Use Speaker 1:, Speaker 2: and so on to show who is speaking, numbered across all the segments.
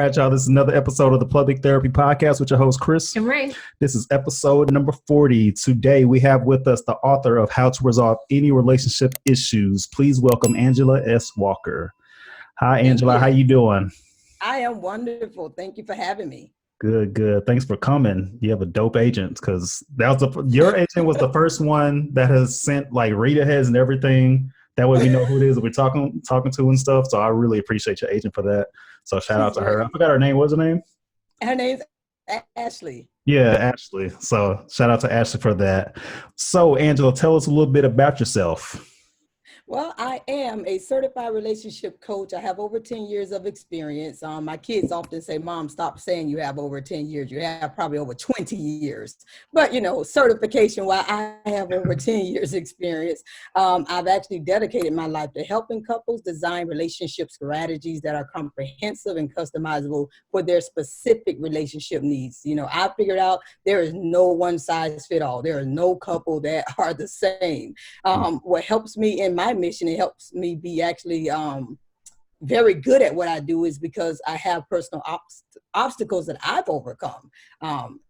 Speaker 1: right, y'all. This is another episode of the Public Therapy Podcast with your host, Chris.
Speaker 2: And Ray.
Speaker 1: This is episode number 40. Today, we have with us the author of How to Resolve Any Relationship Issues. Please welcome Angela S. Walker. Hi, Angela. How you doing?
Speaker 3: I am wonderful. Thank you for having me.
Speaker 1: Good. Thanks for coming. You have a dope agent because your agent was the first one that has sent like read aheads and everything. That way we know who it is that we're talking to and stuff. So I really appreciate your agent for that. So shout out to her. I forgot her name. What's her name?
Speaker 3: Her name's Ashley.
Speaker 1: Yeah, Ashley. So shout out to Ashley for that. So Angela, tell us a little bit about yourself.
Speaker 3: Well, I am a certified relationship coach. I have over 10 years of experience. My kids often say, Mom, stop saying you have over 10 years. You have probably over 20 years. But, certification, while I have over 10 years experience, I've actually dedicated my life to helping couples design relationship strategies that are comprehensive and customizable for their specific relationship needs. I figured out there is no one size fit all. There are no couple that are the same. What helps me in my mission, it helps me be actually very good at what I do is because I have personal obstacles that I've overcome. On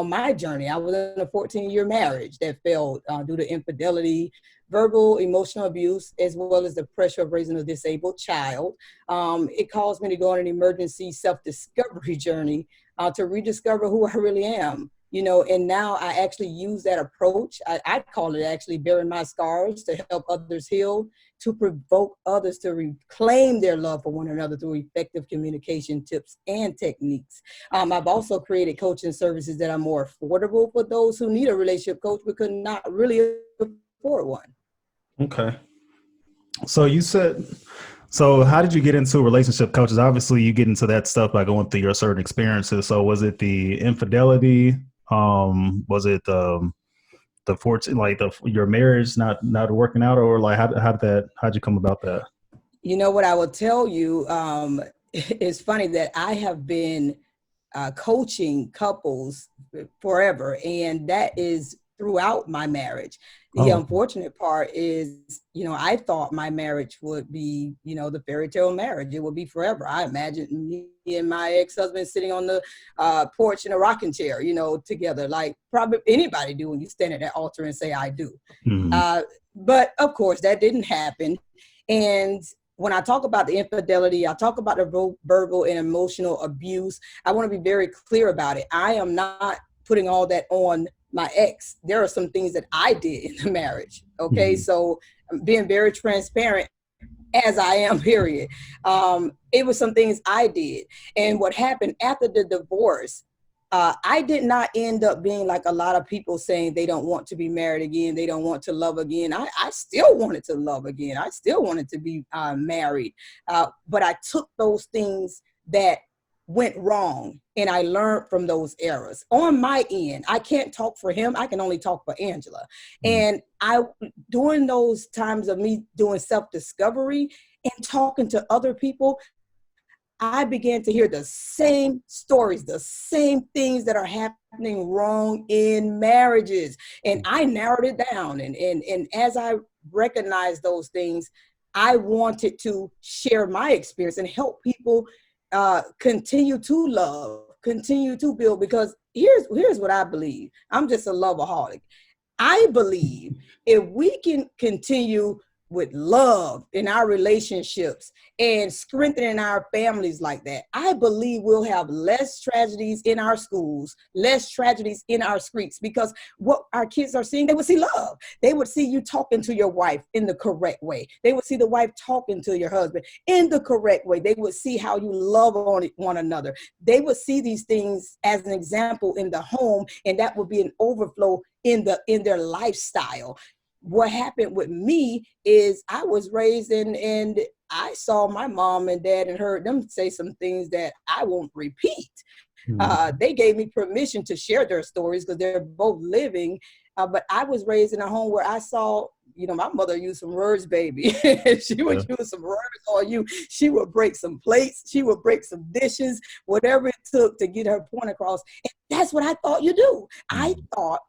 Speaker 3: my journey, I was in a 14-year marriage that failed due to infidelity, verbal, emotional abuse, as well as the pressure of raising a disabled child. It caused me to go on an emergency self-discovery journey to rediscover who I really am. And now I actually use that approach. I call it actually bearing my scars to help others heal, to provoke others to reclaim their love for one another through effective communication tips and techniques. I've also created coaching services that are more affordable for those who need a relationship coach but could not really afford one.
Speaker 1: Okay. So how did you get into relationship coaches? Obviously, you get into that stuff by going through your certain experiences. So was it the infidelity? Was it the fortune, like your marriage not working out, or like how'd you come about that?
Speaker 3: What I will tell you, it's funny that I have been coaching couples forever, and that is throughout my marriage. The unfortunate part is, I thought my marriage would be, the fairy tale marriage. It would be forever. I imagined me and my ex-husband sitting on the porch in a rocking chair, together, like probably anybody do when you stand at that altar and say, I do. Mm-hmm. But of course, that didn't happen. And when I talk about the infidelity, I talk about the verbal and emotional abuse. I want to be very clear about it. I am not putting all that on my ex. There are some things that I did in the marriage. Okay. Mm-hmm. So being very transparent as I am, period. It was some things I did. And what happened after the divorce, I did not end up being like a lot of people saying they don't want to be married again. They don't want to love again. I still wanted to love again. I still wanted to be married. But I took those things that went wrong and I learned from those errors. On my end, I can't talk for him. I can only talk for Angela. Mm-hmm. And during those times of me doing self-discovery and talking to other people, I began to hear the same stories, the same things that are happening wrong in marriages. And I narrowed it down. And as I recognized those things, I wanted to share my experience and help people continue to love, continue to build, because here's what I believe. I'm just a loveaholic. I believe if we can continue with love in our relationships and strengthening our families like that, I believe we'll have less tragedies in our schools, less tragedies in our streets, because what our kids are seeing, they would see love. They would see you talking to your wife in the correct way. They would see the wife talking to your husband in the correct way. They would see how you love on one another. They would see these things as an example in the home, and that would be an overflow in their lifestyle. What happened with me is I was raised and I saw my mom and dad and heard them say some things that I won't repeat. Mm-hmm. They gave me permission to share their stories because they're both living. But I was raised in a home where I saw, my mother used some words, baby. She would use some words on you. She would break some plates. She would break some dishes, whatever it took to get her point across. And that's what I thought you do. Mm-hmm. I thought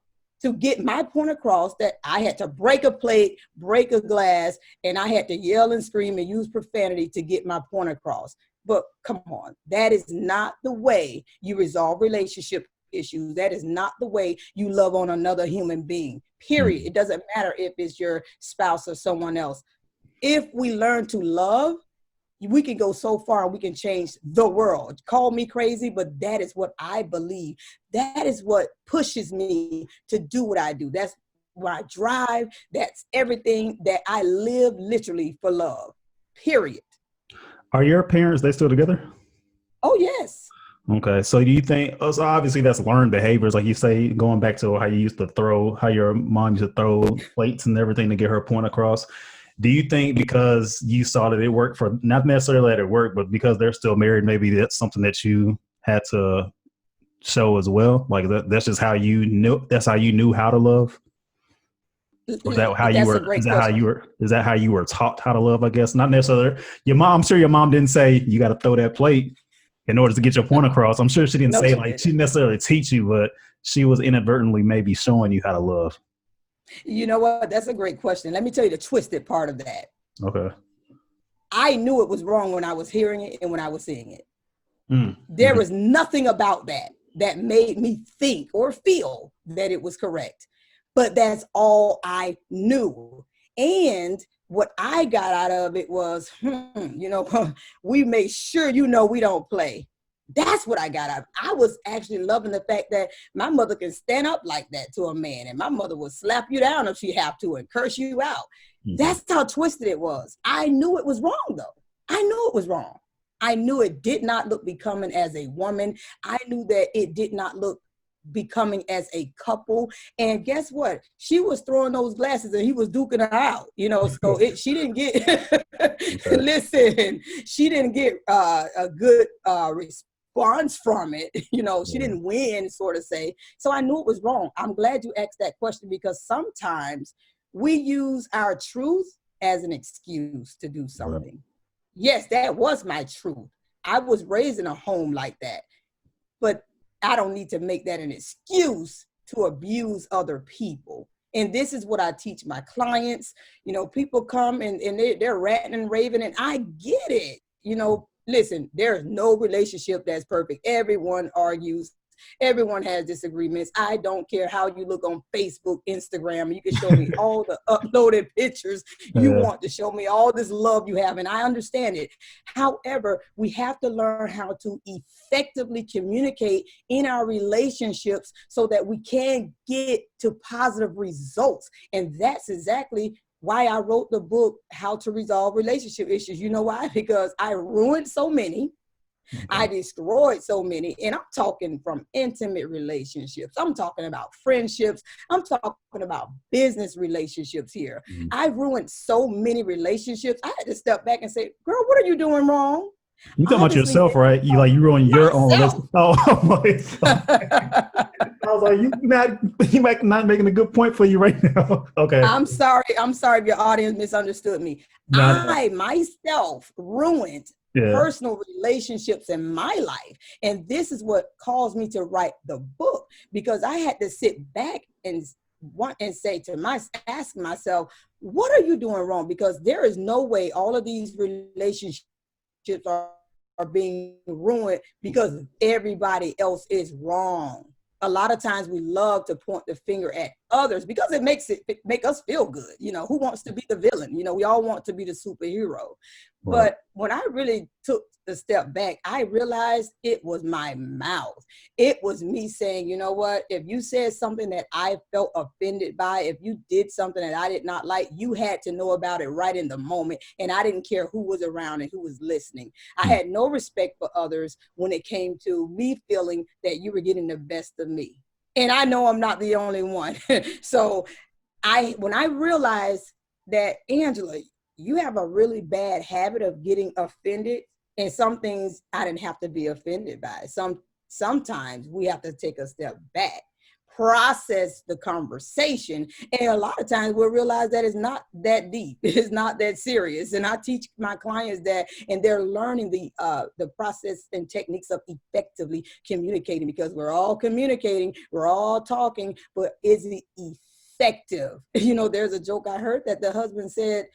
Speaker 3: to get my point across that I had to break a plate, break a glass, and I had to yell and scream and use profanity to get my point across. But come on, that is not the way you resolve relationship issues. That is not the way you love on another human being, period.
Speaker 1: Mm.
Speaker 3: It doesn't matter if it's your spouse or someone else. If we learn to love, we can go so far and we can change the world. Call me crazy, but that is what I believe. That is what pushes me to do what I do. That's what I drive. That's everything that I live literally for love, period.
Speaker 1: Are your parents, they still together?
Speaker 3: Oh, yes.
Speaker 1: Okay. So do you think, so obviously that's learned behaviors, like you say, going back to how you used to throw, how your mom used to throw plates and everything to get her point across. Do you think because you saw that it worked for, not necessarily that it worked, but because they're still married, maybe that's something that you had to show as well? Like that's just how you knew, that's how you knew how to love? Or is that how you
Speaker 3: That's a
Speaker 1: were,
Speaker 3: great question.
Speaker 1: is that how you were taught how to love, I guess? Not necessarily your mom. I'm sure your mom didn't say you got to throw that plate in order to get your point across. I'm sure she didn't
Speaker 3: No,
Speaker 1: say
Speaker 3: she
Speaker 1: like, she
Speaker 3: didn't.
Speaker 1: didn't necessarily teach you, but she was inadvertently maybe showing you how to love.
Speaker 3: You know what? That's a great question. Let me tell you the twisted part of that.
Speaker 1: Okay.
Speaker 3: I knew it was wrong when I was hearing it and when I was seeing it. There
Speaker 1: Mm-hmm.
Speaker 3: was nothing about that that made me think or feel that it was correct. But that's all I knew. And what I got out of it was, we make sure we don't play. That's what I got out of it. I was actually loving the fact that my mother can stand up like that to a man, and my mother would slap you down if she have to and curse you out.
Speaker 1: Mm-hmm.
Speaker 3: That's how twisted it was. I knew it was wrong, though. I knew it was wrong. I knew it did not look becoming as a woman. I knew that it did not look becoming as a couple. And guess what? She was throwing those glasses and he was duking her out, so she didn't get,
Speaker 1: Okay.
Speaker 3: listen, she didn't get a good response from it. She
Speaker 1: Yeah.
Speaker 3: didn't win, sort of say. So I knew it was wrong. I'm glad you asked that question, because sometimes we use our truth as an excuse to do
Speaker 1: Right.
Speaker 3: something. Yes, that was my truth. I was raised in a home like that, but I don't need to make that an excuse to abuse other people. And this is what I teach my clients. People come and they're ranting and raving, and I get it. Listen, there's no relationship that's perfect. Everyone argues. Everyone has disagreements. I don't care how you look on Facebook, Instagram. You can show me all the uploaded pictures you
Speaker 1: Yeah.
Speaker 3: want to show me all this love you have, and I understand it. However, we have to learn how to effectively communicate in our relationships so that we can get to positive results. And that's exactly why I wrote the book, How to Resolve Relationship Issues. You know why? Because I ruined so many. I
Speaker 1: Okay.
Speaker 3: destroyed so many, and I'm talking from intimate relationships. I'm talking about friendships. I'm talking about business relationships here.
Speaker 1: Mhm.
Speaker 3: I ruined so many relationships. I had to step back and say, girl, what are you doing wrong?
Speaker 1: You talking about
Speaker 3: Obviously,
Speaker 1: yourself,
Speaker 3: this is
Speaker 1: right? You like you ruin your own
Speaker 3: myself.
Speaker 1: relationship. Oh, I was like, you might not making a good point for you right now. Okay.
Speaker 3: I'm sorry. I'm sorry if your audience misunderstood me.
Speaker 1: No.
Speaker 3: I myself ruined
Speaker 1: Yeah.
Speaker 3: personal relationships in my life. And this is what caused me to write the book, because I had to sit back and say to ask myself, what are you doing wrong? Because there is no way all of these relationships are being ruined because everybody else is wrong. A lot of times we love to point the finger at others because it make us feel good. Who wants to be the villain? We all want to be the superhero.
Speaker 1: Right.
Speaker 3: But when I really took the step back, I realized it was my mouth. It was me saying, you know what? If you said something that I felt offended by, if you did something that I did not like, you had to know about it right in the moment. And I didn't care who was around and who was listening. I had no respect for others when it came to me feeling that you were getting the best of me. And I know I'm not the only one. So when I realized that, Angela, you have a really bad habit of getting offended, and some things I didn't have to be offended by. Sometimes we have to take a step back, process the conversation, and a lot of times we'll realize that it's not that deep, it's not that serious. And I teach my clients that, and they're learning the process and techniques of effectively communicating, because we're all communicating, we're all talking, but is it effective? There's a joke I heard that the husband said,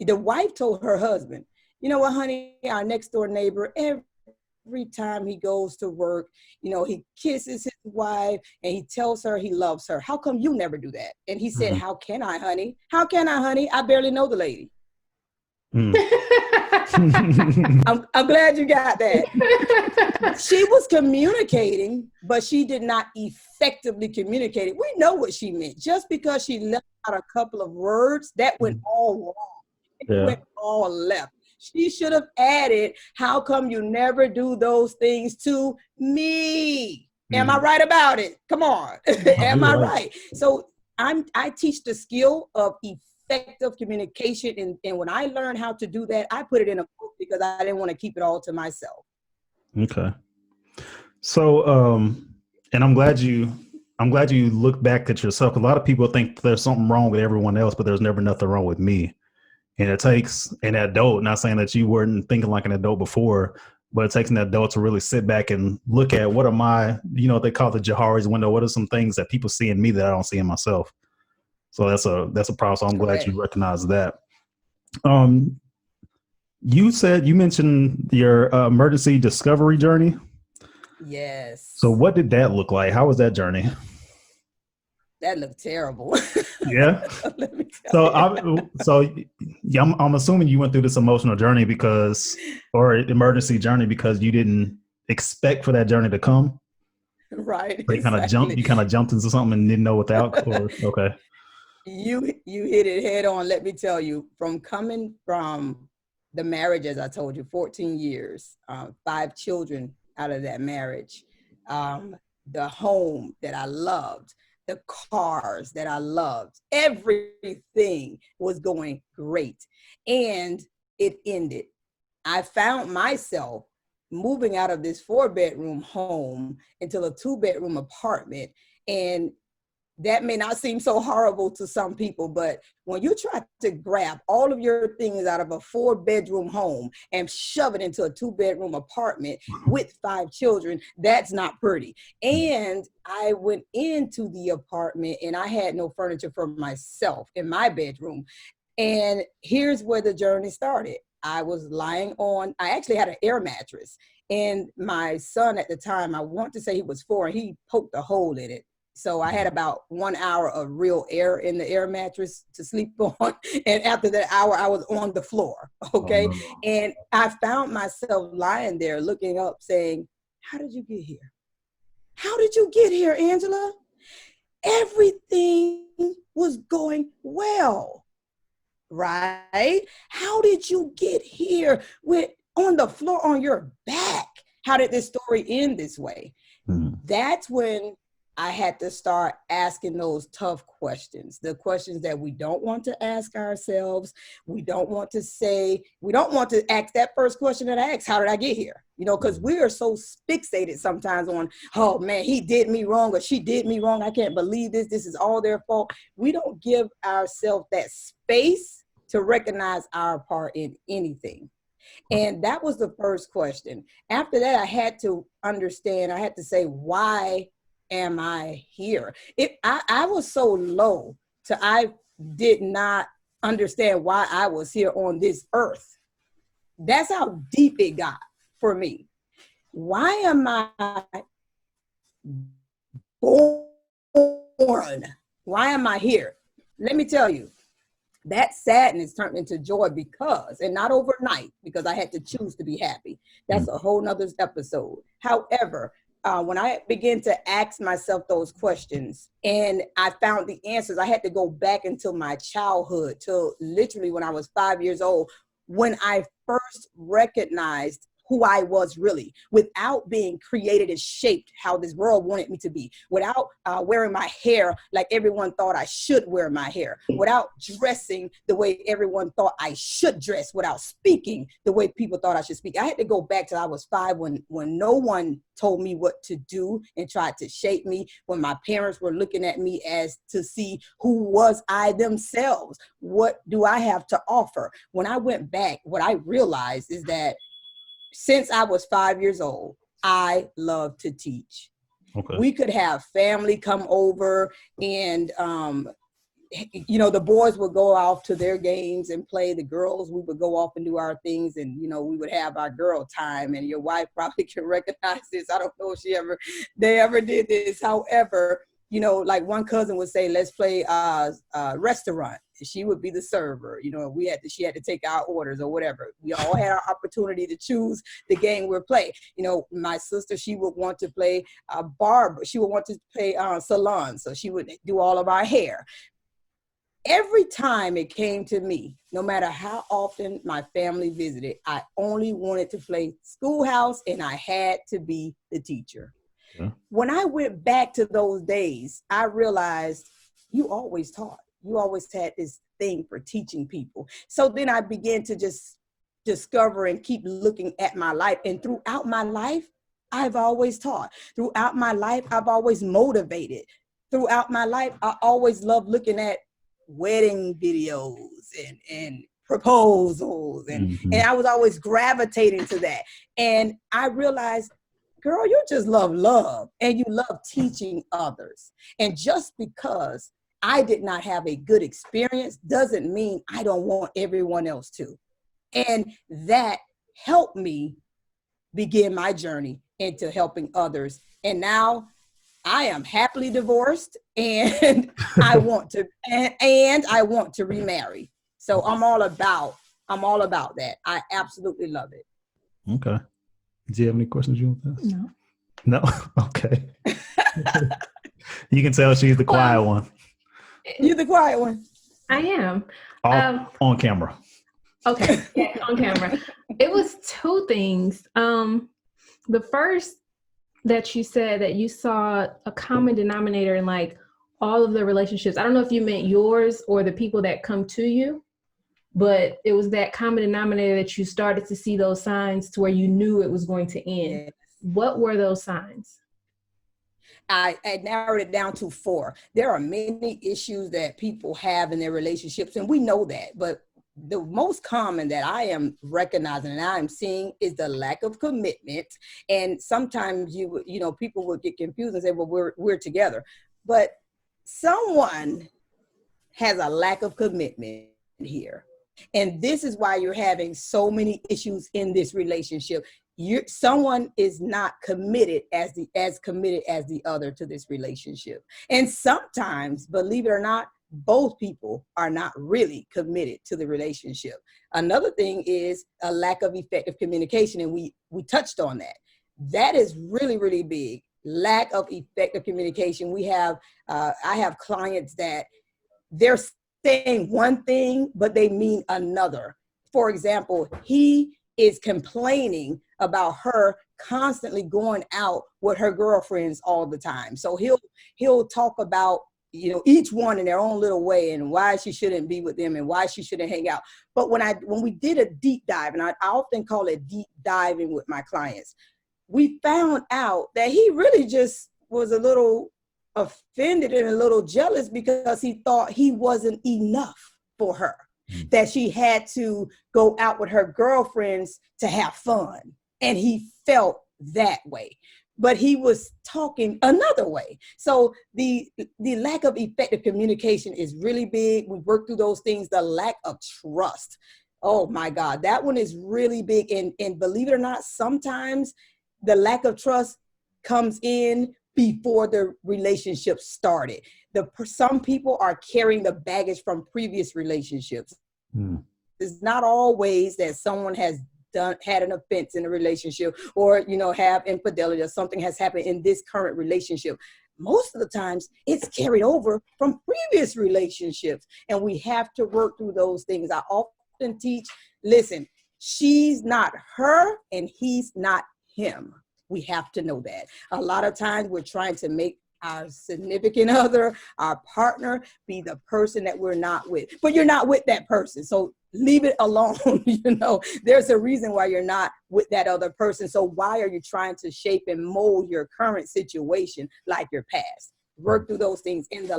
Speaker 3: the wife told her husband, You know what, honey, our next door neighbor, every time he goes to work, he kisses his wife and he tells her he loves her. How come you never do that? And he said,
Speaker 1: Mm.
Speaker 3: how can I, honey? How can I, honey? I barely know the lady.
Speaker 1: Mm.
Speaker 3: I'm glad you got that. She was communicating, but she did not effectively communicate it. We know what she meant. Just because she left out a couple of words, that went all wrong. It
Speaker 1: Yeah.
Speaker 3: went all left. She should have added, how come you never do those things to me? Am I right about it? Come on. Am I right? So I teach the skill of effective communication. And when I learned how to do that, I put it in a book because I didn't want to keep it all to myself.
Speaker 1: Okay. So, and I'm glad you look back at yourself. A lot of people think there's something wrong with everyone else, but there's never nothing wrong with me. And it takes an adult, not saying that you weren't thinking like an adult before, but it takes an adult to really sit back and look at what are my, they call the Johari's window. What are some things that people see in me that I don't see in myself? So that's a problem. So I'm glad
Speaker 3: Correct.
Speaker 1: you recognize that. Um, you mentioned your emergency discovery journey. So
Speaker 3: Yes.
Speaker 1: what did that look like? How was that journey?
Speaker 3: That looked terrible.
Speaker 1: Yeah.
Speaker 3: Let me tell
Speaker 1: So
Speaker 3: you.
Speaker 1: I'm assuming you went through this emotional journey or emergency journey because you didn't expect for that journey to come.
Speaker 3: Right,
Speaker 1: So
Speaker 3: exactly.
Speaker 1: you kind of jumped into something and didn't know what the outcome. Or okay.
Speaker 3: You hit it head on. Let me tell you, from coming from the marriage, as I told you, 14 years, 5 children out of that marriage, the home that I loved, the cars that I loved, everything was going great. And it ended. I found myself moving out of this 4-bedroom home into a 2-bedroom apartment. And that may not seem so horrible to some people, but when you try to grab all of your things out of a 4-bedroom home and shove it into a 2-bedroom apartment with 5 children, that's not pretty. And I went into the apartment and I had no furniture for myself in my bedroom. And here's where the journey started. I was I actually had an air mattress. And my son at the time, I want to say he was 4, and he poked a hole in it. So I had about 1 hour of real air in the air mattress to sleep on. And after that hour, I was on the floor. Okay.
Speaker 1: Oh, no.
Speaker 3: And I found myself lying there looking up saying, how did you get here? How did you get here, Angela? Everything was going well, right? How did you get here with on the floor on your back? How did this story end this way? That's when I had to start asking those tough questions, the questions that we don't want to ask ourselves. We don't want to ask that first question that I asked, how did I get here? Because we are so fixated sometimes on, oh man, he did me wrong or she did me wrong. I can't believe this. This is all their fault. We don't give ourselves that space to recognize our part in anything. And that was the first question. After that, I had to say, why am I here? I was so low I did not understand why I was here on this earth. That's how deep it got for me. Why am I born? Why am I here? Let me tell you, that sadness turned into joy and not overnight, because I had to choose to be happy. That's a whole nother episode. However, when I began to ask myself those questions and I found the answers, I had to go back into my childhood till literally when I was 5 years old, when I first recognized who I was really, without being created and shaped how this world wanted me to be, without wearing my hair like everyone thought I should wear my hair, without dressing the way everyone thought I should dress, without speaking the way people thought I should speak. I had to go back till I was 5 when no one told me what to do and tried to shape me, when my parents were looking at me as to see who was I themselves. What do I have to offer? When I went back, what I realized is that since I was 5 years old, I love to teach.
Speaker 1: Okay.
Speaker 3: We could have family come over and you know, the boys would go off to their games and play. The girls, we would go off and do our things, and you know, we would have our girl time. And your wife probably can recognize this. I don't know if they ever did this. However, you know, like one cousin would say, let's play restaurant. She would be the server. You know, she had to take our orders or whatever. We all had our opportunity to choose the game we'll play. You know, my sister, she would want to play barber. She would want to play salon. So she would do all of our hair. Every time it came to me, no matter how often my family visited, I only wanted to play schoolhouse, and I had to be the teacher.
Speaker 1: Yeah.
Speaker 3: When I went back to those days, I realized you always taught. You always had this thing for teaching people. So then I began to just discover and keep looking at my life. And throughout my life, I've always taught. Throughout my life, I've always motivated. Throughout my life, I always loved looking at wedding videos and proposals. And I was always gravitating to that. And I realized, girl, you just love and you love teaching others. And just because I did not have a good experience doesn't mean I don't want everyone else to. And that helped me begin my journey into helping others. And now I am happily divorced, and I want to remarry. So I'm all about that. I absolutely love it.
Speaker 1: Okay. Do you have any questions you want to ask?
Speaker 2: No.
Speaker 1: No? Okay. You can tell she's the quiet one.
Speaker 3: You're the quiet one.
Speaker 2: I am.
Speaker 1: On camera.
Speaker 2: Okay, yeah, on camera. It was two things. The first that you said that you saw a common denominator in like all of the relationships. I don't know if you meant yours or the people that come to you, but it was that common denominator that you started to see those signs to where you knew it was going to end. Yes. What were those signs?
Speaker 3: I narrowed it down to 4. There are many issues that people have in their relationships, and we know that, but the most common that I am recognizing and I'm seeing is the lack of commitment. And sometimes you know, people will get confused and say, well, we're together, but someone has a lack of commitment here. And this is why you're having so many issues in this relationship. Someone is not committed as committed as the other to this relationship. And sometimes, believe it or not, both people are not really committed to the relationship. Another thing is a lack of effective communication. And we touched on that. That is really, really big. Lack of effective communication. I have clients that they're saying one thing, but they mean another. For example, he is complaining about her constantly going out with her girlfriends all the time. So he'll talk about, you know, each one in their own little way and why she shouldn't be with them and why she shouldn't hang out. But when we did a deep dive, and I often call it deep diving with my clients, we found out that he really just was a little offended and a little jealous because he thought he wasn't enough for her, that she had to go out with her girlfriends to have fun. And he felt that way. But he was talking another way. So the lack of effective communication is really big. We work through those things. The lack of trust. Oh my God, that one is really big. And believe it or not, sometimes the lack of trust comes in before the relationship started. Some people are carrying the baggage from previous relationships. It's not always that someone has had an offense in a relationship or, you know, have infidelity or something has happened in this current relationship. Most of the times it's carried over from previous relationships, and we have to work through those things. I often teach, listen, she's not her and he's not him. We have to know that. A lot of times we're trying to make our significant other, our partner, be the person that we're not with, but you're not with that person. So leave it alone. You know, there's a reason why you're not with that other person. So why are you trying to shape and mold your current situation like your past? Work through those things. And the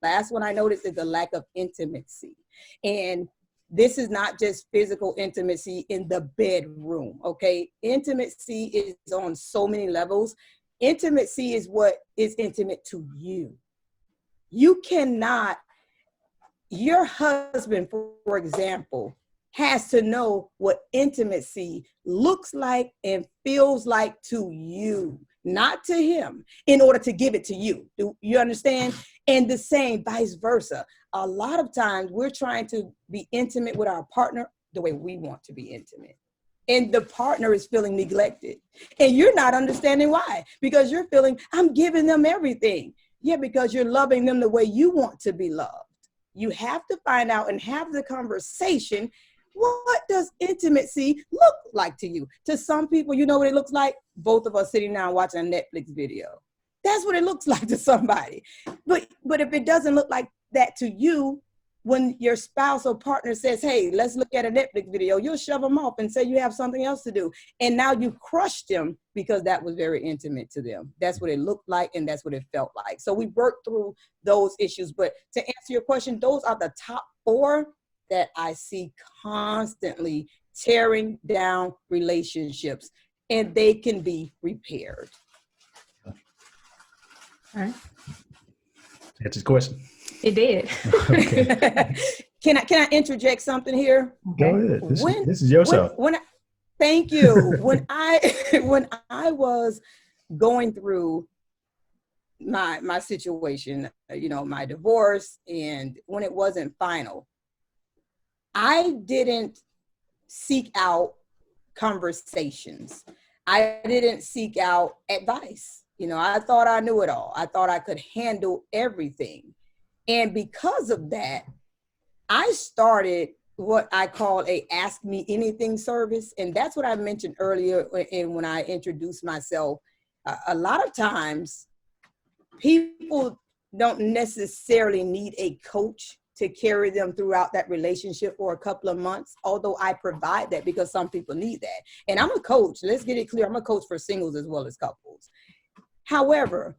Speaker 3: last one I noticed is the lack of intimacy. And this is not just physical intimacy in the bedroom, okay? Intimacy is on so many levels. Intimacy is what is intimate to you. You cannot, your husband, for example, has to know what intimacy looks like and feels like to you, not to him, in order to give it to you. Do you understand? And the same vice versa. A lot of times we're trying to be intimate with our partner the way we want to be intimate. And the partner is feeling neglected. And you're not understanding why, because you're feeling, I'm giving them everything. Yeah, because you're loving them the way you want to be loved. You have to find out and have the conversation. What does intimacy look like to you? To some people, you know what it looks like? Both of us sitting down watching a Netflix video. That's what it looks like to somebody. But if it doesn't look like that to you, when your spouse or partner says, hey, let's look at a Netflix video, you'll shove them off and say you have something else to do. And now you crushed them because that was very intimate to them. That's what it looked like, and that's what it felt like. So we worked through those issues. But to answer your question, those are the top 4 that I see constantly tearing down relationships, and they can be repaired.
Speaker 2: All right.
Speaker 1: That's his question.
Speaker 2: It did.
Speaker 1: Okay.
Speaker 3: Can I interject something here?
Speaker 1: Go ahead. This is your show.
Speaker 3: Thank you. When I was going through my situation, my divorce, and when it wasn't final, I didn't seek out conversations. I didn't seek out advice. I thought I knew it all. I thought I could handle everything. And because of that, I started what I call a Ask Me Anything service. And that's what I mentioned earlier when I introduced myself. A lot of times, people don't necessarily need a coach to carry them throughout that relationship for a couple of months, although I provide that because some people need that. And I'm a coach. Let's get it clear. I'm a coach for singles as well as couples. However,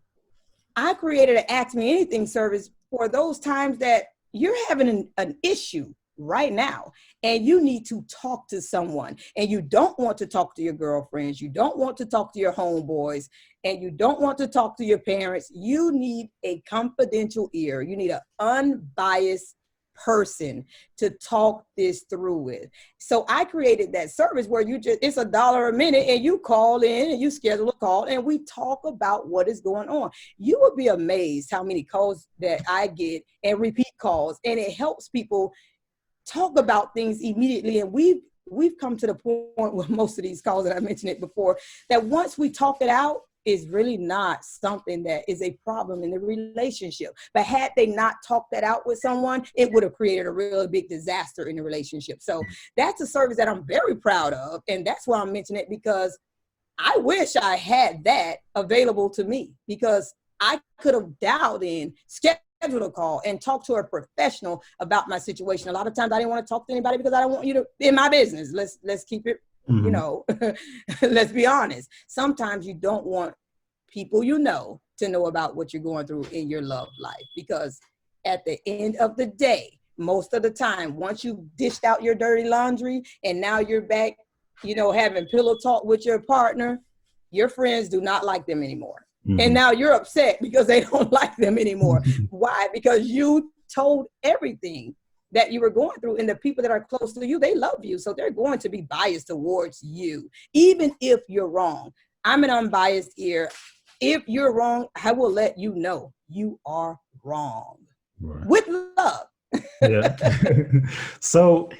Speaker 3: I created an Ask Me Anything service for those times that you're having an issue right now and you need to talk to someone, and you don't want to talk to your girlfriends, you don't want to talk to your homeboys, and you don't want to talk to your parents. You need a confidential ear. You need an unbiased person to talk this through with. So I created that service where it's $1 a minute, and you call in and you schedule a call and we talk about what is going on. You would be amazed how many calls that I get and repeat calls, and it helps people talk about things immediately. And we've come to the point with most of these calls that I mentioned it before, that once we talk it out, is really not something that is a problem in the relationship. But had they not talked that out with someone, it would have created a really big disaster in the relationship. So that's a service that I'm very proud of. And that's why I'm mentioning it, because I wish I had that available to me, because I could have dialed in, scheduled a call, and talked to a professional about my situation. A lot of times I didn't want to talk to anybody because I don't want you to in my business. Let's keep it, let's be honest. Sometimes you don't want people to know about what you're going through in your love life, because at the end of the day, most of the time, once you've dished out your dirty laundry and now you're back, having pillow talk with your partner, your friends do not like them anymore. And now you're upset because they don't like them anymore. Why? Because you told everything that you were going through, and the people that are close to you, they love you. So they're going to be biased towards you, even if you're wrong. I'm an unbiased ear. If you're wrong, I will let you know you are wrong. Right. With love.
Speaker 1: Yeah. So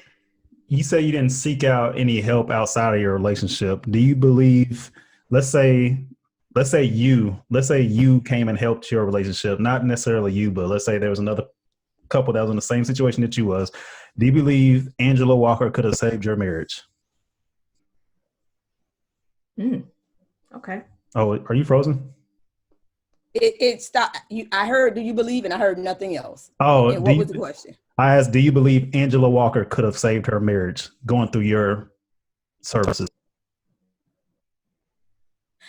Speaker 1: you say you didn't seek out any help outside of your relationship. Do you believe, let's say you came and helped your relationship, not necessarily you, but let's say there was another couple that was in the same situation that you was. Do you believe Angela Walker could have saved your marriage?
Speaker 2: Okay.
Speaker 1: Oh, are you frozen?
Speaker 3: It stopped. I heard, do you believe? And I heard nothing else.
Speaker 1: Oh,
Speaker 3: and what was the question?
Speaker 1: I asked, do you believe Angela Walker could have saved her marriage going through your services?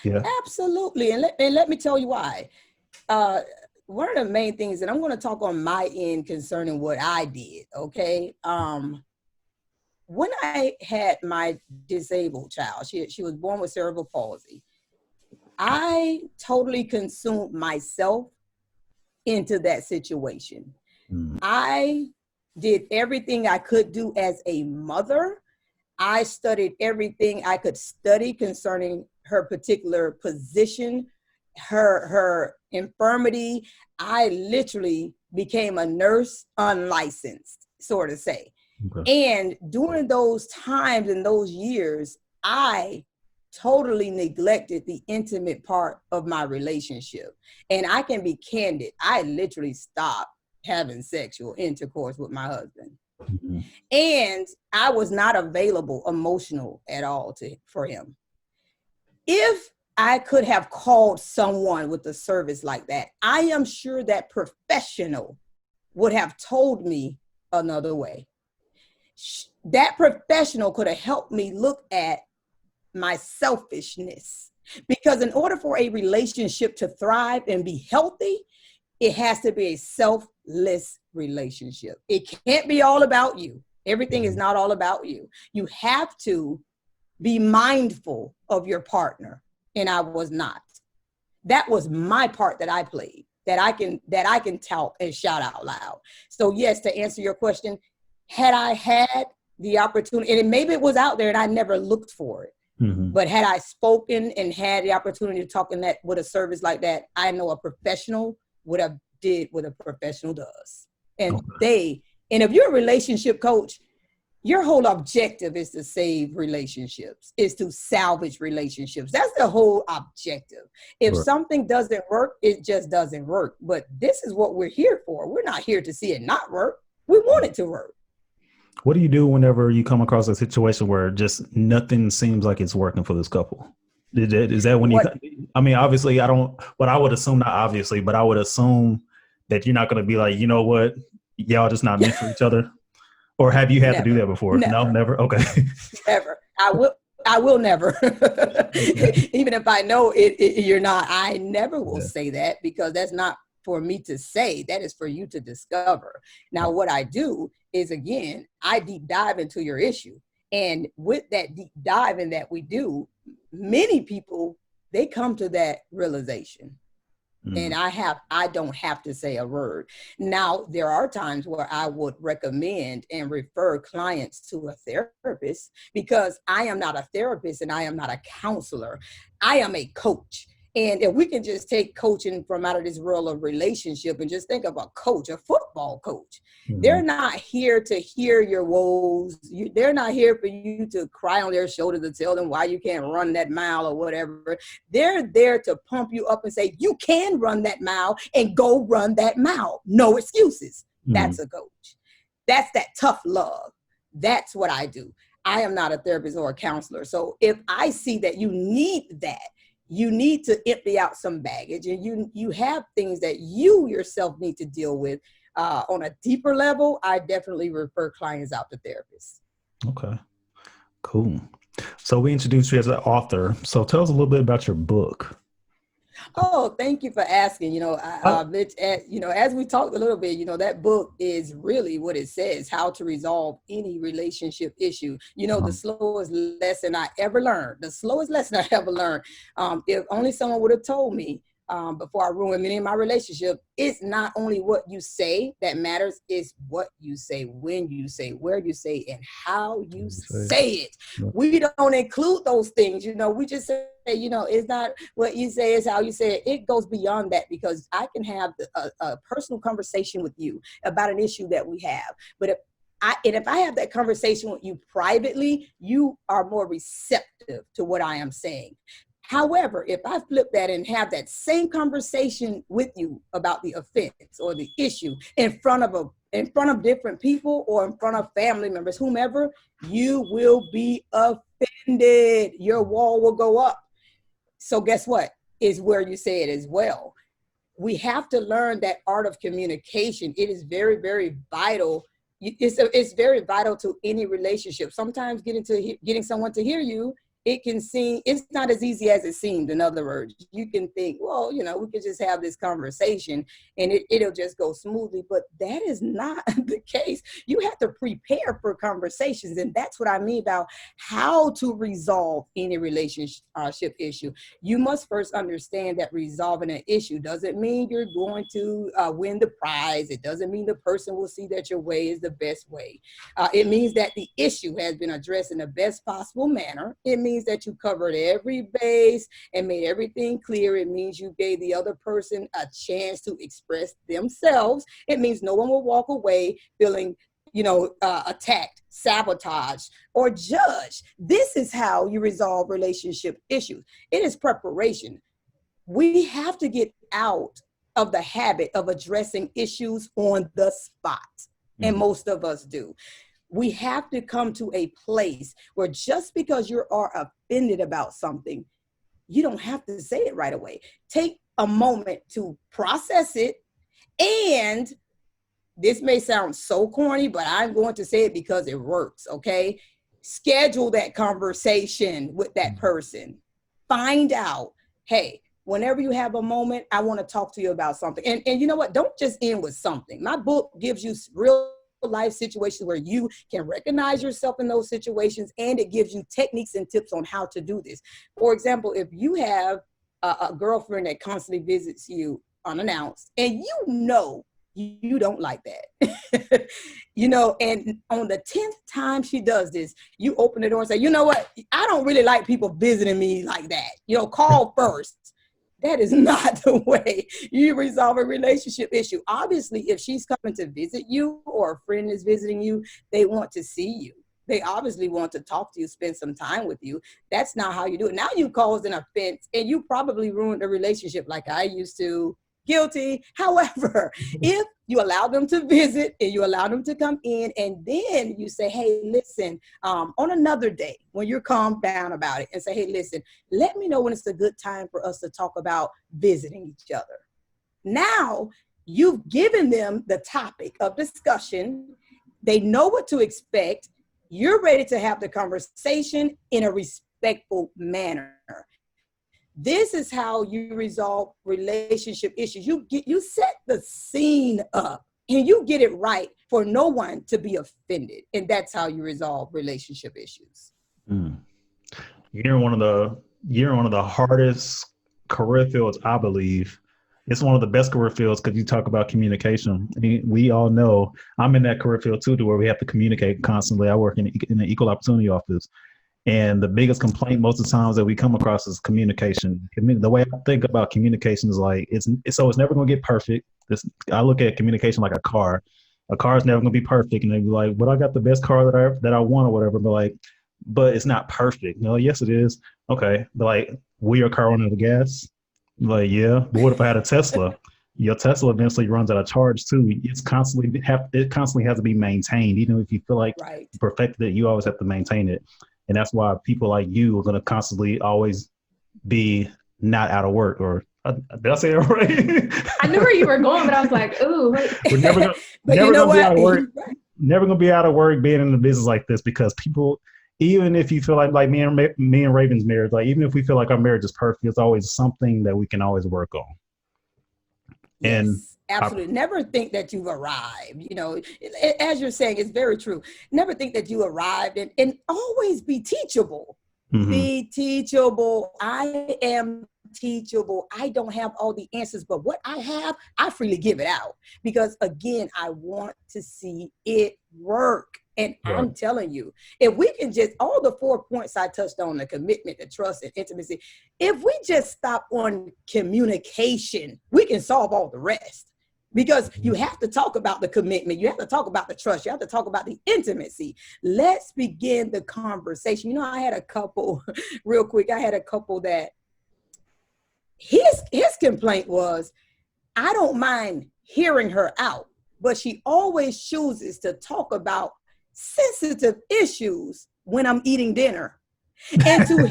Speaker 1: Yeah.
Speaker 3: Absolutely. And let me tell you why. One of the main things, and I'm going to talk on my end concerning what I did, okay? When I had my disabled child, she was born with cerebral palsy, I totally consumed myself into that situation. I did everything I could do as a mother. I studied everything I could study concerning her particular position, her infirmity. I literally became a nurse unlicensed, sort of say.
Speaker 1: Okay.
Speaker 3: And during those times and those years, I totally neglected the intimate part of my relationship. And I can be candid. I literally stopped having sexual intercourse with my husband.
Speaker 1: Mhm.
Speaker 3: And I was not available emotional at all for him. If I could have called someone with a service like that, I am sure that professional would have told me another way. That professional could have helped me look at my selfishness. Because in order for a relationship to thrive and be healthy, it has to be a selfless relationship. It can't be all about you. Everything is not all about you. You have to be mindful of your partner. And I was not. That was my part that I played, that I can tout and shout out loud. So yes, to answer your question, had I had the opportunity, and maybe it was out there and I never looked for it.
Speaker 1: Mm-hmm.
Speaker 3: But had I spoken and had the opportunity to talk in that with a service like that, I know a professional would have did what a professional does. And and if you're a relationship coach, your whole objective is to save relationships, is to salvage relationships. That's the whole objective. If something doesn't work, it just doesn't work. But this is what we're here for. We're not here to see it not work. We want it to work.
Speaker 1: What do you do whenever you come across a situation where just nothing seems like it's working for this couple? Is that when I mean, obviously but I would assume, not obviously, but I would assume that you're not going to be like, you know what, y'all just not meant for each other. Or have you had to do that before?
Speaker 3: Never.
Speaker 1: No, never. Okay.
Speaker 3: Never. I will never. Even if I know you're not, I never will say that, because that's not for me to say. That is for you to discover. Now, what I do is, again, I deep dive into your issue. And with that deep dive in that we do, many people, they come to that realization. And I don't have to say a word. Now, there are times where I would recommend and refer clients to a therapist, because I am not a therapist and I am not a counselor. I am a coach. And if we can just take coaching from out of this world of relationship and just think of a coach, a football coach, they're not here to hear your woes. They're not here for you to cry on their shoulder to tell them why you can't run that mile or whatever. They're there to pump you up and say, you can run that mile, and go run that mile. No excuses. That's a coach. That's that tough love. That's what I do. I am not a therapist or a counselor. So if I see that you need that, you need to empty out some baggage, and you have things that you yourself need to deal with on a deeper level, I definitely refer clients out to therapists.
Speaker 1: Okay, cool. So we introduced you as an author. So tell us a little bit about your book.
Speaker 3: Oh, thank you for asking. As we talked a little bit, that book is really what it says: how to resolve any relationship issue. The slowest lesson I ever learned, if only someone would have told me before I ruined many of my relationships, it's not only what you say that matters, it's what you say, when you say, where you say, and how you say it. We don't include those things. We just say, it's not what you say, it's how you say it. It goes beyond that, because I can have a personal conversation with you about an issue that we have. But if I have that conversation with you privately, you are more receptive to what I am saying. However, if I flip that and have that same conversation with you about the offense or the issue in front of different people, or in front of family members, whomever, you will be offended. Your wall will go up. So guess what? Is where you say it as well. We have to learn that art of communication. It is very, very vital. It's very vital to any relationship. Sometimes getting someone to hear you it can seem, it's not as easy as it seemed. In other words, you can think, well, you know, we could just have this conversation and it'll just go smoothly, but that is not the case. You have to prepare for conversations. And that's what I mean about how to resolve any relationship issue. You must first understand that resolving an issue doesn't mean you're going to win the prize. It doesn't mean the person will see that your way is the best way. It means that the issue has been addressed in the best possible manner. It means that you covered every base and made everything clear. It means you gave the other person a chance to express themselves. It means no one will walk away feeling, you know, attacked, sabotaged, or judged. This is how you resolve relationship issues. It is preparation. We have to get out of the habit of addressing issues on the spot. And most of us do. We have to come to a place where just because you are offended about something, you don't have to say it right away. Take a moment to process it. And this may sound so corny, but I'm going to say it because it works, okay? Schedule that conversation with that person. Find out, hey, whenever you have a moment, I want to talk to you about something. And you know what? Don't just end with something. My book gives you real life situations where you can recognize yourself in those situations, and it gives you techniques and tips on how to do this. For example, if you have a girlfriend that constantly visits you unannounced, and you don't like that, you know, and on the 10th time she does this, you open the door and say, you know what? I don't really like people visiting me like that. You know, call first. That is not the way you resolve a relationship issue. Obviously, if she's coming to visit you or a friend is visiting you, they want to see you. They obviously want to talk to you, spend some time with you. That's not how you do it. Now you caused an offense and you probably ruined a relationship like I used to. Guilty. However, if you allow them to visit and you allow them to come in, and then you say, hey, listen, on another day when you're calmed down about it, and say, hey, listen, let me know when it's a good time for us to talk about visiting each other. Now you've given them the topic of discussion. They know what to expect. You're ready to have the conversation in a respectful manner. This is how you resolve relationship issues. You set the scene up and you get it right for no one to be offended. And that's how you resolve relationship issues.
Speaker 1: You're in one of the hardest career fields, I believe. It's one of the best career fields because you talk about communication. I mean, we all know I'm in that career field too, to where we have to communicate constantly. I work in the equal opportunity office. And the biggest complaint most of the times that we come across is communication. The way I think about communication is like, it's never going to get perfect. I look at communication like a car. A car is never going to be perfect. And they be like, but I got the best car that I want or whatever. But it's not perfect. You know, yes, it is. Okay. But like, will your car run out of gas? Like, yeah. But what if I had a Tesla? Your Tesla eventually runs out of charge too. It constantly has to be maintained. Even if you feel like you perfected it, you always have to maintain it. And that's why people like you are going to constantly always be not out of work. Or did I say it right?
Speaker 2: I knew where you were going, but I was like, ooh, wait.
Speaker 1: We're never going to be out of work. Never going to be out of work being in a business like this, because people, even if you feel like me and Raven's marriage, like even if we feel like our marriage is perfect, it's always something that we can always work on.
Speaker 3: Yes,
Speaker 1: and
Speaker 3: absolutely. Never think that you've arrived. You know, as you're saying, it's very true. Never think that you arrived, and always be teachable. Mm-hmm. Be teachable. I am teachable. I don't have all the answers, but what I have, I freely give it out, because again, I want to see it work. And I'm telling you, if we can just, all the 4 points I touched on, the commitment, the trust, and intimacy, if we just stop on communication, we can solve all the rest. Because you have to talk about the commitment, you have to talk about the trust, you have to talk about the intimacy. Let's begin the conversation. You know, I had a couple, real quick, that his complaint was, I don't mind hearing her out, but she always chooses to talk about sensitive issues when I'm eating dinner. And to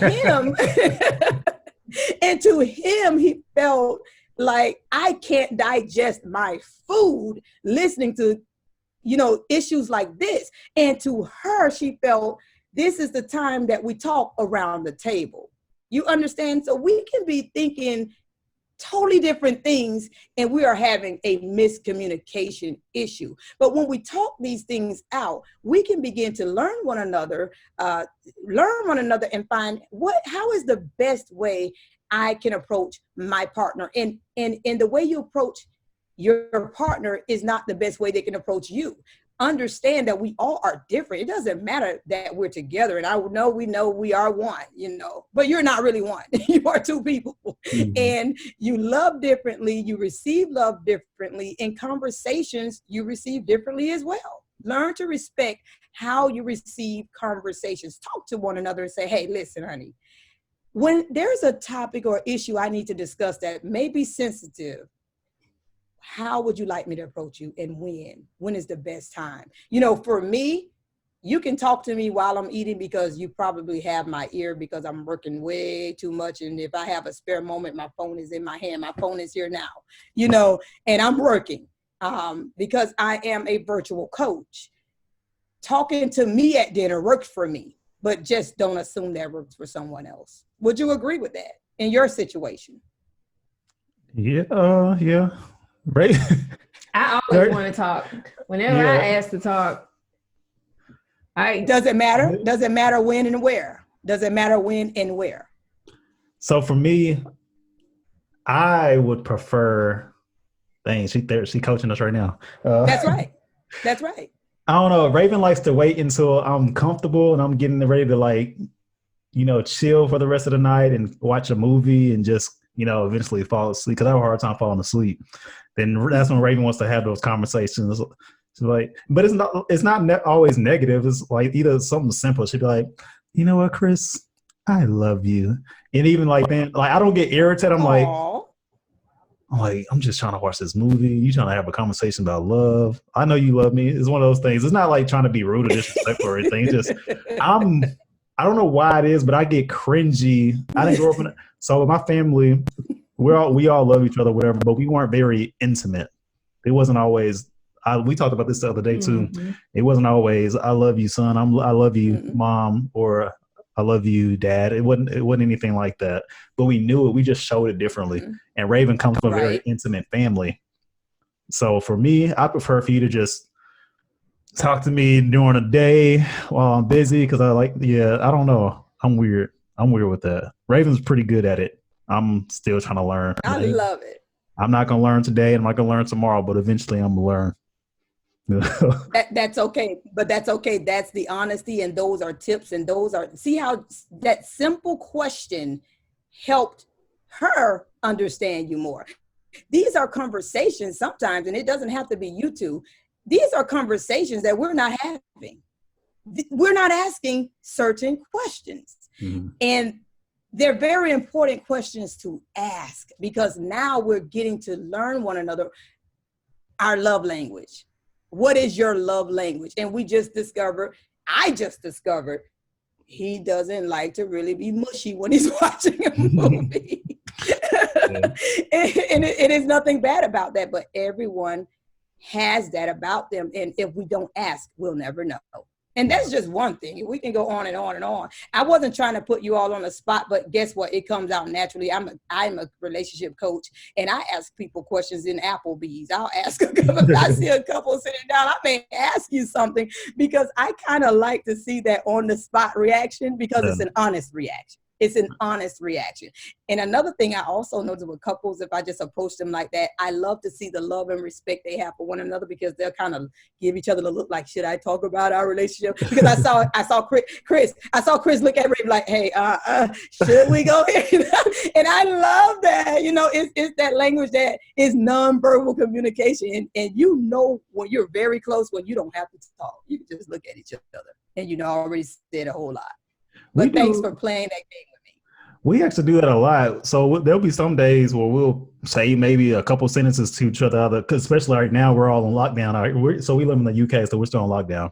Speaker 3: him, he felt like I can't digest my food listening to, you know, issues like this. And to her, she felt this is the time that we talk around the table. You understand? So we can be thinking totally different things and we are having a miscommunication issue. But when we talk these things out, we can begin to learn one another and find how is the best way I can approach my partner. And the way you approach your partner is not the best way they can approach you. Understand that we all are different. It doesn't matter that we're together. And we know we are one, but you're not really one. You are two people. Mm-hmm. And you love differently. You receive love differently. In conversations, you receive differently as well. Learn to respect how you receive conversations. Talk to one another and say, hey, listen, honey, when there's a topic or issue I need to discuss that may be sensitive, how would you like me to approach you and when? When is the best time? For me, you can talk to me while I'm eating because you probably have my ear because I'm working way too much. And if I have a spare moment, my phone is in my hand. My phone is here now, and I'm working because I am a virtual coach. Talking to me at dinner works for me, but just don't assume that works for someone else. Would you agree with that in your situation?
Speaker 1: Yeah. Right.
Speaker 2: I always want to talk. Whenever I ask to talk,
Speaker 3: does it matter? Does it matter when and where? Does it matter when and where?
Speaker 1: So for me, I would prefer. Dang, she coaching us right now.
Speaker 3: That's right.
Speaker 1: I don't know. Raven likes to wait until I'm comfortable and I'm getting ready to chill for the rest of the night and watch a movie and just eventually fall asleep because I have a hard time falling asleep. Then that's when Raven wants to have those conversations. She's like, but it's not always negative. It's like either something simple. She'd be like, you know what, Chris, I love you. And even like then, like I don't get irritated. I'm like, I'm just trying to watch this movie. You trying to have a conversation about love. I know you love me. It's one of those things. It's not like trying to be rude or disrespectful or anything. It's just I don't know why it is, but I get cringy. I didn't grow up so my family, we all love each other, whatever, but we weren't very intimate. It wasn't always. We talked about this the other day too. Mm-hmm. It wasn't always "I love you, son." I love you, mm-hmm. Mom, or "I love you, Dad." It wasn't anything like that. But we knew it. We just showed it differently. Mm-hmm. And Raven comes from a very intimate family. So for me, I prefer for you to just talk to me during the day while I'm busy because I don't know. I'm weird with that. Raven's pretty good at it. I'm still trying to learn.
Speaker 3: I love it.
Speaker 1: I'm not going to learn today and I'm not going to learn tomorrow, but eventually I'm going to learn.
Speaker 3: That's okay. But that's okay. That's the honesty. And those are tips. And see how that simple question helped her understand you more. These are conversations sometimes, and it doesn't have to be you two. These are conversations that we're not having. We're not asking certain questions. Mm-hmm. And they're very important questions to ask because now we're getting to learn one another, our love language. What is your love language? And I just discovered he doesn't like to really be mushy when he's watching a movie. and it is nothing bad about that, but everyone has that about them. And if we don't ask, we'll never know. And that's just one thing. We can go on and on and on. I wasn't trying to put you all on the spot, but guess what? It comes out naturally. I'm a relationship coach, and I ask people questions in Applebee's. I'll ask if I see a couple sitting down, I may ask you something because I kind of like to see that on the spot reaction because it's an honest reaction. It's an honest reaction. And another thing I also noticed with couples, if I just approach them like that, I love to see the love and respect they have for one another because they'll kind of give each other the look like, should I talk about our relationship? Because I saw Chris look at Ray like, hey, should we go here? And I love that. It's that language that is nonverbal communication. And when you're very close, when you don't have to talk, you can just look at each other and already said a whole lot. But thanks for playing that game with me.
Speaker 1: We actually do that a lot. So there'll be some days where we'll say maybe a couple sentences to each other, because especially right now we're all in lockdown. So we live in the UK, so we're still on lockdown.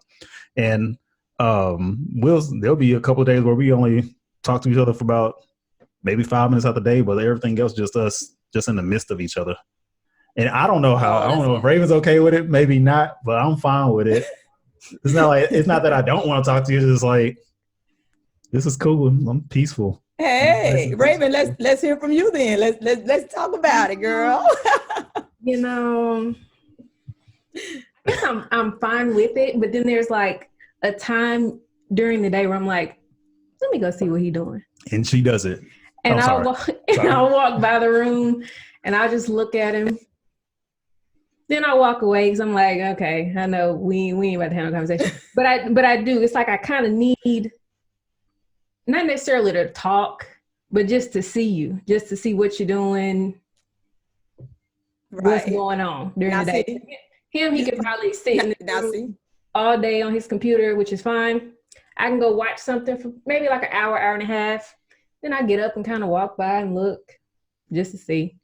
Speaker 1: And there'll be a couple of days where we only talk to each other for about maybe 5 minutes out the day, but everything else just us, just in the midst of each other. And I don't know I don't know if Raven's okay with it, maybe not, but I'm fine with it. It's not that I don't want to talk to you. It's just like, This is cool. I'm peaceful.
Speaker 3: Hey, Raven, let's hear from you then. Let's talk about it, girl.
Speaker 2: You know, I guess I'm fine with it, but then there's like a time during the day where I'm like, let me go see what he's doing.
Speaker 1: And she does it.
Speaker 2: And
Speaker 1: I'll
Speaker 2: walk by the room and I'll just look at him. Then I walk away because I'm like, okay, I know we ain't about to have a conversation. But I do. It's like I kind of need, not necessarily to talk, but just to see you, just to see what you're doing, what's going on during the day. He could probably sit in the room all day on his computer, which is fine. I can go watch something for maybe like an hour and a half. Then I get up and kind of walk by and look just to see.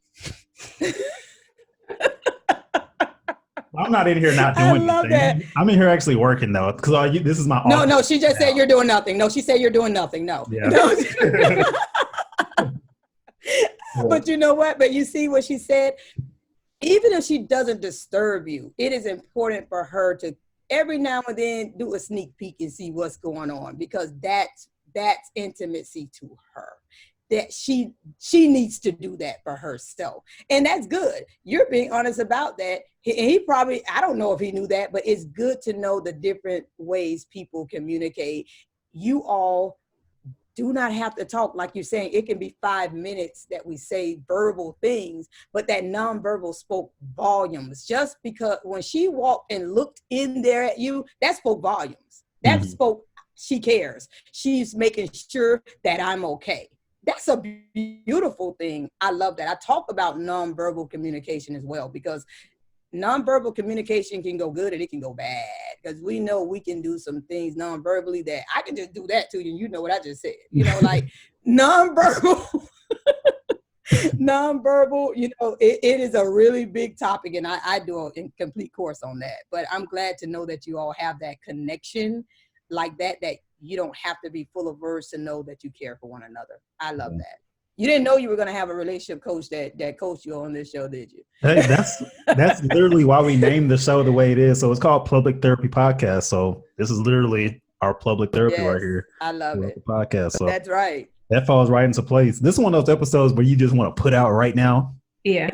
Speaker 1: I'm not in here not doing anything. I'm in here actually working though, because this is my office.
Speaker 3: No, she just said you're doing nothing. No, she said you're doing nothing. No.
Speaker 1: Yeah.
Speaker 3: No. But you know what? But you see what she said? Even if she doesn't disturb you, it is important for her to every now and then do a sneak peek and see what's going on, because that's intimacy to her. That she needs to do that for herself. And that's good. You're being honest about that. He probably, I don't know if he knew that, but it's good to know the different ways people communicate. You all do not have to talk. Like you're saying, it can be 5 minutes that we say verbal things, but that nonverbal spoke volumes. Just because when she walked and looked in there at you, that spoke volumes. That spoke, she cares. She's making sure that I'm okay. That's a beautiful thing. I love that. I talk about nonverbal communication as well, because nonverbal communication can go good and it can go bad, because we know we can do some things nonverbally that I can just do that to you. You know what I just said, like nonverbal, it is a really big topic, and I do a complete course on that. But I'm glad to know that you all have that connection like that you don't have to be full of words to know that you care for one another. I love that. You didn't know you were going to have a relationship coach that coached you on this show, did you?
Speaker 1: Hey, that's literally why we named the show the way it is. So it's called Public Therapy Podcast. So this is literally our public therapy right here.
Speaker 3: I love it.
Speaker 1: Podcast. So
Speaker 3: that's right.
Speaker 1: That falls right into place. This is one of those episodes where you just want to put out right now.
Speaker 2: Yeah.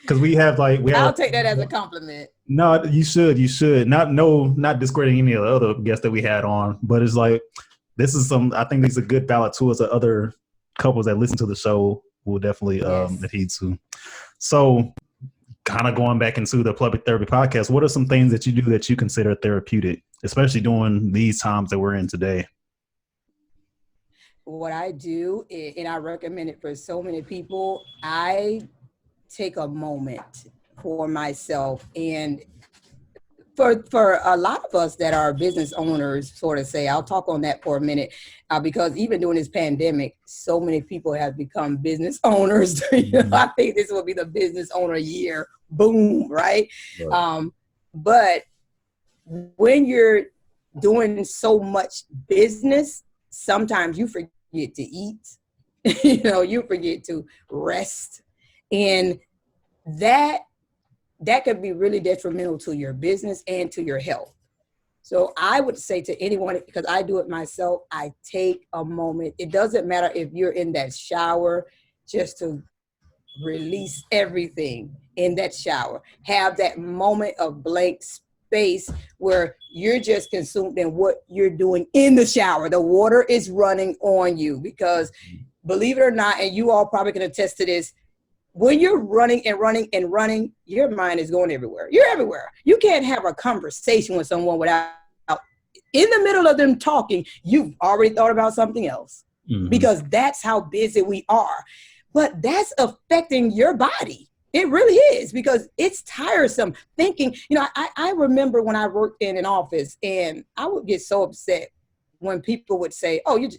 Speaker 1: Because we have
Speaker 3: I'll take that as a compliment.
Speaker 1: No, you should. Not discrediting any of the other guests that we had on, but it's like, I think these are good valid tools that other couples that listen to the show will definitely adhere to. So kind of going back into the Public Therapy Podcast, what are some things that you do that you consider therapeutic, especially during these times that we're in today?
Speaker 3: What I do, and I recommend it for so many people, I take a moment for myself. And for a lot of us that are business owners, sort of say, I'll talk on that for a minute, because even during this pandemic, so many people have become business owners. I think this will be the business owner year. Boom, right? But when you're doing so much business, sometimes you forget to eat. You forget to rest, and that could be really detrimental to your business and to your health. So I would say to anyone, because I do it myself, I take a moment. It doesn't matter if you're in that shower, just to release everything in that shower. Have that moment of blank space where you're just consumed in what you're doing in the shower. The water is running on you, because believe it or not, and you all probably can attest to this, when you're running and running and running, your mind is going everywhere. You're everywhere. You can't have a conversation with someone without, in the middle of them talking, you've already thought about something else, because that's how busy we are. But that's affecting your body. It really is, because it's tiresome thinking. I remember when I worked in an office, and I would get so upset when people would say, "Oh, you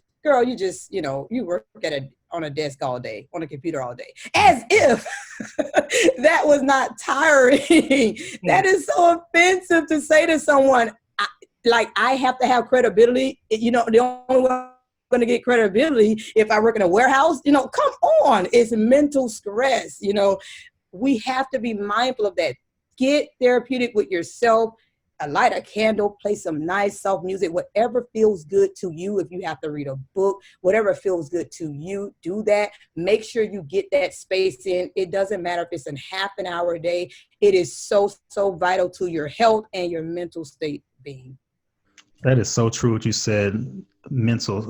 Speaker 3: work on a desk all day, on a computer all day," as if that was not tiring. That is so offensive to say to someone. I have to have credibility. The only way I'm going to get credibility if I work in a warehouse. Come on, it's mental stress. We have to be mindful of that. Get therapeutic with yourself. light a candle, play some nice soft music, whatever feels good to you. If you have to read a book, whatever feels good to you, do that. Make sure you get that space in. It doesn't matter if it's in half an hour a day. It is so, so vital to your health and your mental state being.
Speaker 1: That is so true what you said, mental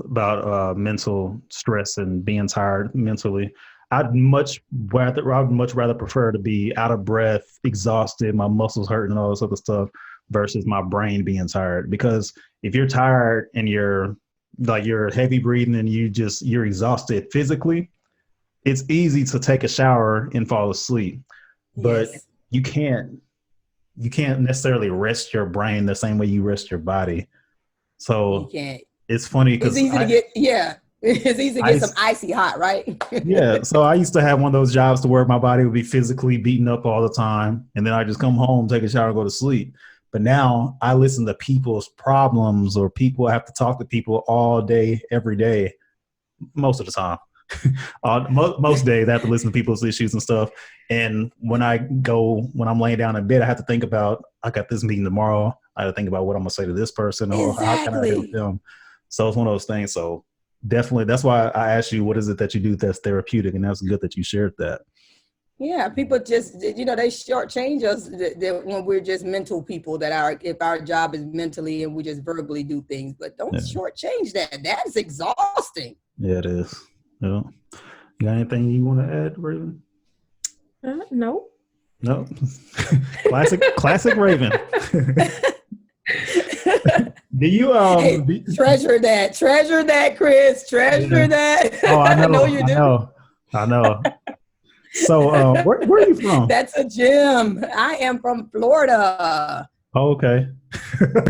Speaker 1: stress and being tired mentally. I'd much rather prefer to be out of breath, exhausted, my muscles hurting, and all this other stuff, versus my brain being tired. Because if you're tired and you're heavy breathing and you're exhausted physically, it's easy to take a shower and fall asleep. But
Speaker 3: Yes.
Speaker 1: you can't necessarily rest your brain the same way you rest your body. So
Speaker 3: You can't.
Speaker 1: it's funny because
Speaker 3: It's easy to get, it's easy to get some icy hot, right?
Speaker 1: yeah. So I used to have one of those jobs to where my body would be physically beaten up all the time. And then I just come home, take a shower, go to sleep. But now I listen to people's problems, or I have to talk to people all day, every day, most of the time. Most days I have to listen to people's issues and stuff. And when I'm laying down in bed, I have to think about, I got this meeting tomorrow. I have to think about what I'm going to say to this person, or how can I help them. So it's one of those things. So definitely, that's why I asked you, what is it that you do that's therapeutic? And that's good that you shared that.
Speaker 3: Yeah, people just, they shortchange us when we're just mental people, if our job is mentally and we just verbally do things, but don't shortchange that. That's exhausting.
Speaker 1: Yeah, it is. Yeah. You got anything you want to add, Raven?
Speaker 2: No.
Speaker 1: No. Classic Raven. Do you
Speaker 3: treasure that, Chris? Treasure that.
Speaker 1: Oh, I know.
Speaker 3: I know you do.
Speaker 1: I know. So, where are you from?
Speaker 3: That's a gem. I am from Florida.
Speaker 1: Oh, okay.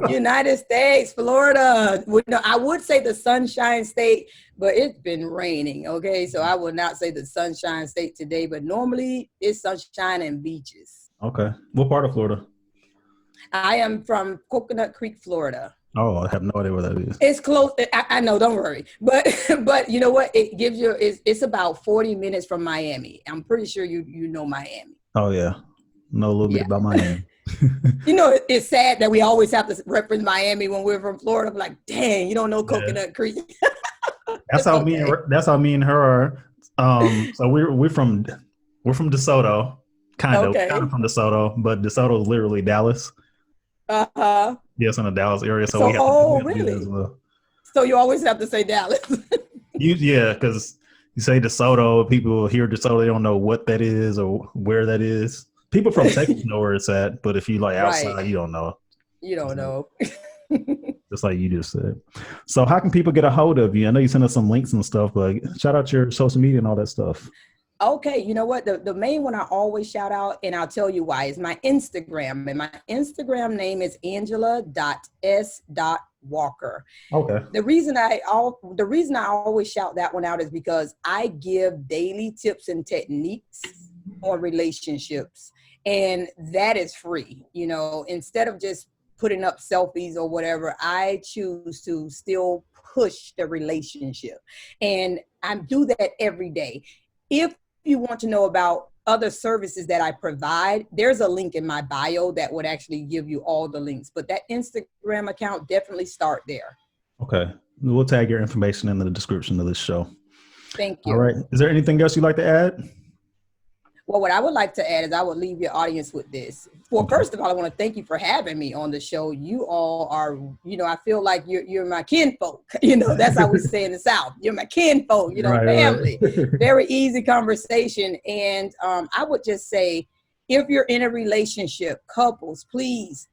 Speaker 3: United States, Florida. I would say the Sunshine State, but it's been raining. Okay, so I would not say the Sunshine State today, but normally it's sunshine and beaches.
Speaker 1: Okay. What part of Florida?
Speaker 3: I am from Coconut Creek, Florida.
Speaker 1: Oh, I have no idea where that is.
Speaker 3: It's close. I know, don't worry. But you know what? It gives you, it's about 40 minutes from Miami. I'm pretty sure you know Miami.
Speaker 1: Oh, yeah. Know a little bit about Miami.
Speaker 3: It's sad that we always have to reference Miami when we're from Florida. I'm like, dang, you don't know Coconut Creek.
Speaker 1: That's how me and her are. So we're from DeSoto, kind of from DeSoto, but DeSoto is literally Dallas.
Speaker 3: Uh-huh.
Speaker 1: Yes, in the Dallas area. So we have to
Speaker 3: really?
Speaker 1: as well.
Speaker 3: So you always have to say Dallas.
Speaker 1: Because you say DeSoto, people hear DeSoto, they don't know what that is or where that is. People from Texas know where it's at, but if you outside, you don't know.
Speaker 3: You don't know.
Speaker 1: Just like you just said. So how can people get a hold of you? I know you sent us some links and stuff, but shout out your social media and all that stuff.
Speaker 3: Okay, you know what? The main one I always shout out, and I'll tell you why, is my Instagram. And my Instagram name is Angela.S.Walker.
Speaker 1: Okay.
Speaker 3: The reason I always shout that one out is because I give daily tips and techniques on relationships. And that is free. Instead of just putting up selfies or whatever, I choose to still push the relationship. And I do that every day. If you want to know about other services that I provide, there's a link in my bio that would actually give you all the links. But that Instagram account, definitely start there.
Speaker 1: Okay. We'll tag your information in the description of this show.
Speaker 3: Thank you.
Speaker 1: All right. Is there anything else you'd like to add?
Speaker 3: Well, what I would like to add is I would leave your audience with this. Well, first of all, I want to thank you for having me on the show. You all are, I feel like you're my kinfolk. That's how we say in the South. You're my kinfolk, family. Right. Very easy conversation. And I would just say, if you're in a relationship, couples, please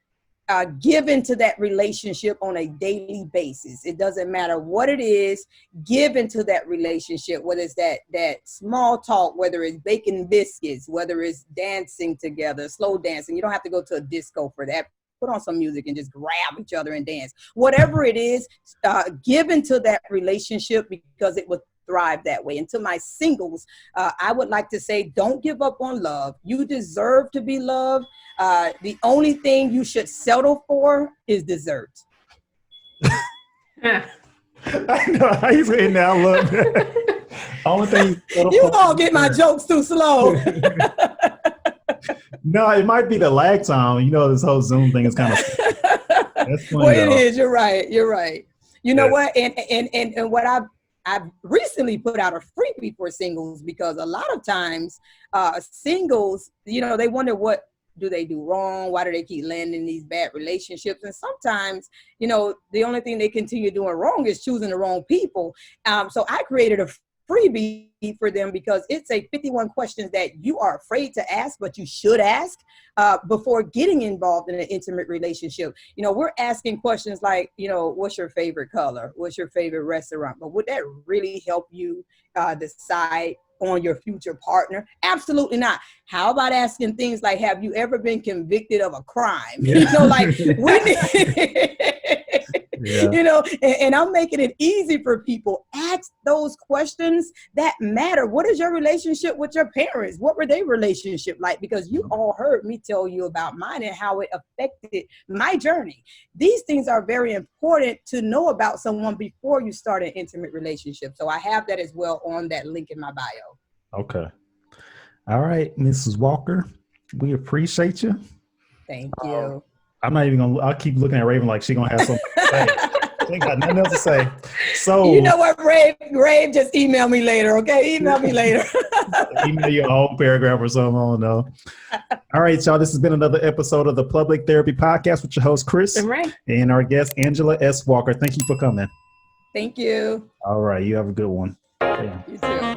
Speaker 3: give into that relationship on a daily basis. It doesn't matter what it is. Give into that relationship, whether it's that small talk, whether it's baking biscuits, whether it's dancing together, slow dancing. You don't have to go to a disco for that. Put on some music and just grab each other and dance. Whatever it is, give into that relationship, because it will thrive that way. And to my singles, I would like to say, don't give up on love. You deserve to be loved. The only thing you should settle for is dessert.
Speaker 1: I know. I used to end that. I love that. Only thing
Speaker 3: you all get my jokes too slow.
Speaker 1: No, it might be the lag time. You know, this whole Zoom thing is kind of that's funny.
Speaker 3: Well, it
Speaker 1: though.
Speaker 3: is. You're right. You're right. You know
Speaker 1: Yeah.
Speaker 3: what? And what I've recently put out a freebie for singles, because a lot of times singles, you know, they wonder what do they do wrong? Why do they keep landing in these bad relationships? And sometimes, you know, the only thing they continue doing wrong is choosing the wrong people. So I created a freebie for them because it's a 51 questions that you are afraid to ask, but you should ask before getting involved in an intimate relationship. You know, we're asking questions like, you know, what's your favorite color? What's your favorite restaurant? But would that really help you decide on your future partner? Absolutely not. How about asking things like, have you ever been convicted of a crime?
Speaker 1: Yeah.
Speaker 3: You know, like we need,
Speaker 1: Yeah.
Speaker 3: you know, and I'm making it easy for people. Ask those questions that matter. What is your relationship with your parents? What were their relationship like? Because you all heard me tell you about mine and how it affected my journey. These things are very important to know about someone before you start an intimate relationship. So I have that as well on that link in my bio.
Speaker 1: Okay. All right, Mrs. Walker, we appreciate you.
Speaker 3: Thank you.
Speaker 1: I'm not even gonna. I'll keep looking at Raven like she gonna have something to say. She ain't got nothing else to say. So
Speaker 3: You know what, Rave, just email me later, okay? Email me later.
Speaker 1: email you a whole paragraph or something. I don't know. All right, y'all. This has been another episode of the Public Therapy Podcast with your host Chris and our guest Angela S. Walker. Thank you for coming.
Speaker 3: Thank you.
Speaker 1: All right, you have a good one. Yeah.
Speaker 3: You too.